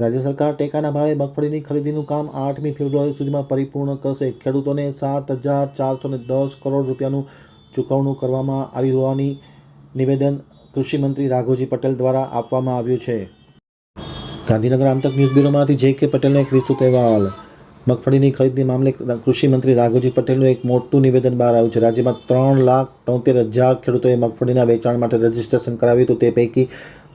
રાજ્ય સરકાર ટેકાના ભાવે મગફળીની ખરીદીનું કામ 8મી ફેબ્રુઆરી સુધીમાં પરિપૂર્ણ કરશે. ખેડૂતોને 7,410 કરોડ રૂપિયાનું ચૂકવણું કરવામાં આવ્યું હોવાની નિવેદન કૃષિમંત્રી રાઘોજી પટેલ દ્વારા આપવામાં આવ્યું છે. ગાંધીનગર આમતક ન્યૂઝ બ્યુરોમાંથી જે.કે. પટેલનો એક વિસ્તૃત અહેવાલ. મગફળીની ખરીદી મામલે કૃષિમંત્રી રાઘોજી પટેલનું એક મોટું નિવેદન બહાર આવ્યું છે. રાજ્યમાં 3,73,000 ખેડૂતોએ મગફળીના વેચાણ માટે રજીસ્ટ્રેશન કરાવ્યું હતું. તે પૈકી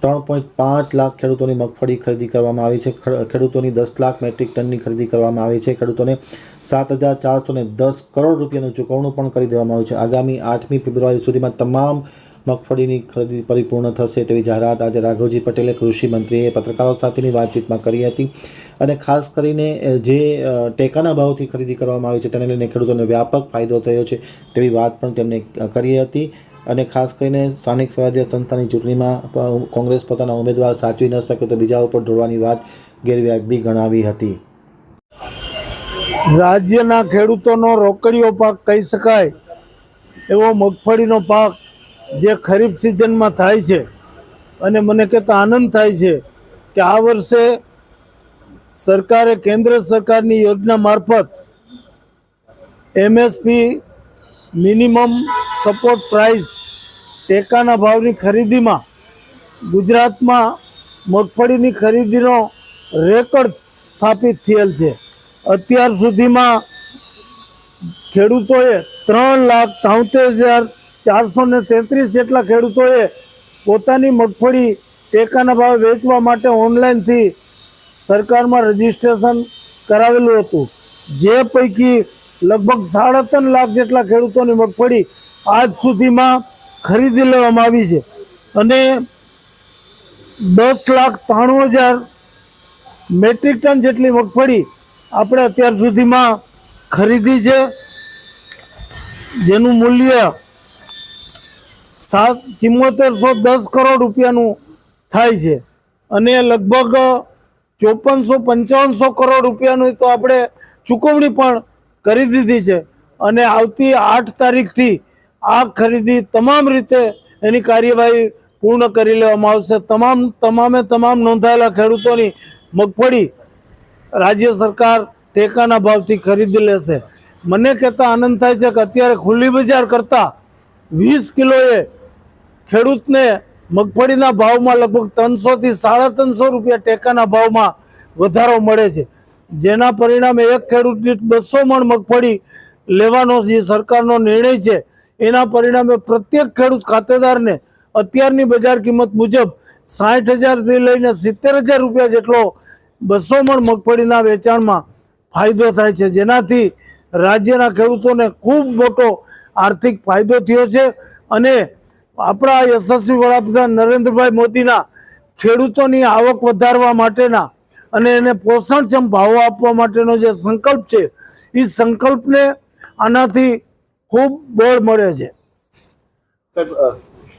3.5 લાખ ખેડૂતોની મગફળી ખરીદી કરવામાં આવી છે. ખેડૂતોની 10 લાખ મેટ્રિક ટનની ખરીદી કરવામાં આવી છે. ખેડૂતોને 7,410 કરોડ રૂપિયાનું ચૂકવણું પણ કરી દેવામાં આવ્યું છે. આગામી 8મી ફેબ્રુઆરી સુધીમાં તમામ મગફળીની ખરીદી પરિપૂર્ણ થશે તેવી જાહેરાત આજે રાઘોજી પટેલે કૃષિમંત્રીએ પત્રકારો સાથેની વાતચીતમાં કરી હતી. અને ખાસ કરીને જે ટેકાના ભાવથી ખરીદી કરવામાં આવી છે તેને લઈને ખેડૂતોને વ્યાપક ફાયદો થયો છે તેવી વાત પણ તેમણે કરી હતી. અને ખાસ કરીને સ્થાનિક સ્વરાજ્ય સંસ્થાની ચૂંટણીમાં કોંગ્રેસ પોતાના ઉમેદવાર સાચવી ન શકે તો બીજા ઉપર ઢોળવાની વાત ગેરવ્યાજબી ગણાવી હતી. રાજ્યના ખેડૂતોનો રોકડીયો પાક કહી શકાય એવો મગફળીનો પાક જે ખરીફ સિઝનમાં થાય છે અને મને કહેતા આનંદ થાય છે કે આ વર્ષે સરકારે કેન્દ્ર સરકારની યોજના મારફત MSP મિનિમમ સપોર્ટ પ્રાઇસ ટેકાના ભાવની ખરીદીમાં ગુજરાતમાં મગફળીની ખરીદીનો રેકોર્ડ સ્થાપિત થયેલ છે. અત્યાર સુધીમાં ખેડૂતોએ 3,73,433 જેટલા ખેડૂતોએ પોતાની મગફળી ટેકાના ભાવે વેચવા માટે ઓનલાઈનથી સરકારમાં રજીસ્ટ્રેશન કરાવેલું હતું. જે પૈકી લગભગ 3.5 લાખ જેટલા ખેડૂતોની મગફળી આજ સુધીમાં ખરીદી લેવામાં આવી છે અને 10,93,000 મેટ્રિક ટન જેટલી મગફળી આપણે અત્યાર સુધીમાં ખરીદી છે, જેનું મૂલ્ય 7,7410 કરોડ રૂપિયાનું થાય છે અને લગભગ 5,455 કરોડ રૂપિયાનું તો આપણે ચૂકવણી પણ કરી દીધી છે. અને આવતી 8 તારીખથી આ ખરીદી તમામ રીતે એની કાર્યવાહી પૂર્ણ કરી લેવામાં આવશે. તમામ નોંધાયેલા ખેડૂતોની મગફળી રાજ્ય સરકાર ટેકાના ભાવથી ખરીદી લેશે. મને કહેતા આનંદ થાય છે કે અત્યારે ખુલ્લી બજાર કરતાં 20 કિલોએ ખેડૂતને મગફળીના ભાવમાં લગભગ 300 થી 350 રૂપિયા ટેકાના ભાવમાં વધારો મળે છે. જેના પરિણામે એક ખેડૂત દીઠ 200 મણ મગફળી લેવાનો જે સરકારનો નિર્ણય છે એના પરિણામે પ્રત્યેક ખેડૂત ખાતેદારને અત્યારની બજાર કિંમત મુજબ 60,000થી લઈને 70,000 રૂપિયા જેટલો 200 મણ મગફળીના વેચાણમાં ફાયદો થાય છે. જેનાથી રાજ્યના ખેડૂતોને ખૂબ મોટો આર્થિક ફાયદો થયો છે અને આપણા યશસ્વી વડાપ્રધાન નરેન્દ્રભાઈ મોદીના ખેડૂતોની આવક વધારવા માટેના અને એને પોષણક્ષમ ભાવો આપવા માટેનો જે સંકલ્પ છે એ સંકલ્પને આનાથી ખૂબ બળ મળે છે.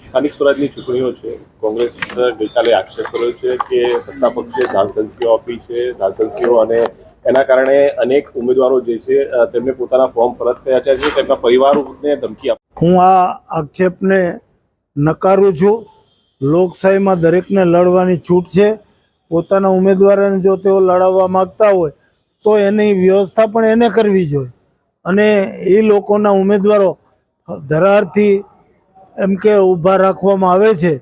સ્થાનિક સ્વરાજની ચૂંટણીઓ છે. કોંગ્રેસ ગઈકાલે આક્ષેપ કર્યો છે કે સત્તા પક્ષે ધાકધમકીઓ આપી છે અને એના કારણે અનેક ઉમેદવારો જે છે તેમને પોતાના ફોર્મ પરત થયા છે, તેમના પરિવારોને ધમકી આપી. હું આ આક્ષેપને નકારું છું. લોકશાહીમાં દરેકને લડવાની છૂટ છે. પોતાના ઉમેદવારોને જો તેઓ લડાવવા માગતા હોય તો એની વ્યવસ્થા પણ એને કરવી જોઈએ અને એ લોકોના ઉમેદવારો ધરારથી એમ કે ઊભા રાખવામાં આવે છે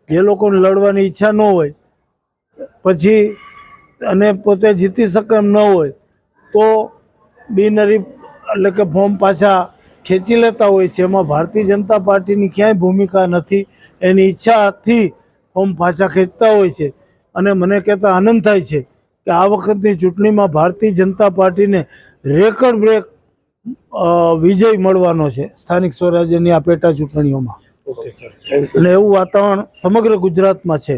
જે લોકોને લડવાની ઈચ્છા ન હોય પછી અને પોતે જીતી શકે એમ ન હોય તો બિનહરીફ એટલે કે ફોર્મ પાછા ખેંચી લેતા હોય છે. એમાં ભારતીય જનતા પાર્ટીની ક્યાંય ભૂમિકા નથી. એની ઈચ્છાથી ફોર્મ પાછા ખેંચતા હોય છે અને મને કહેતા આનંદ થાય છે કે આ વખતની ચૂંટણીમાં ભારતીય જનતા પાર્ટીને રેકોર્ડ બ્રેક વિજય મળવાનો છે સ્થાનિક સ્વરાજ્યની આ પેટા ચૂંટણીઓમાં. અને એવું વાતાવરણ સમગ્ર ગુજરાતમાં છે.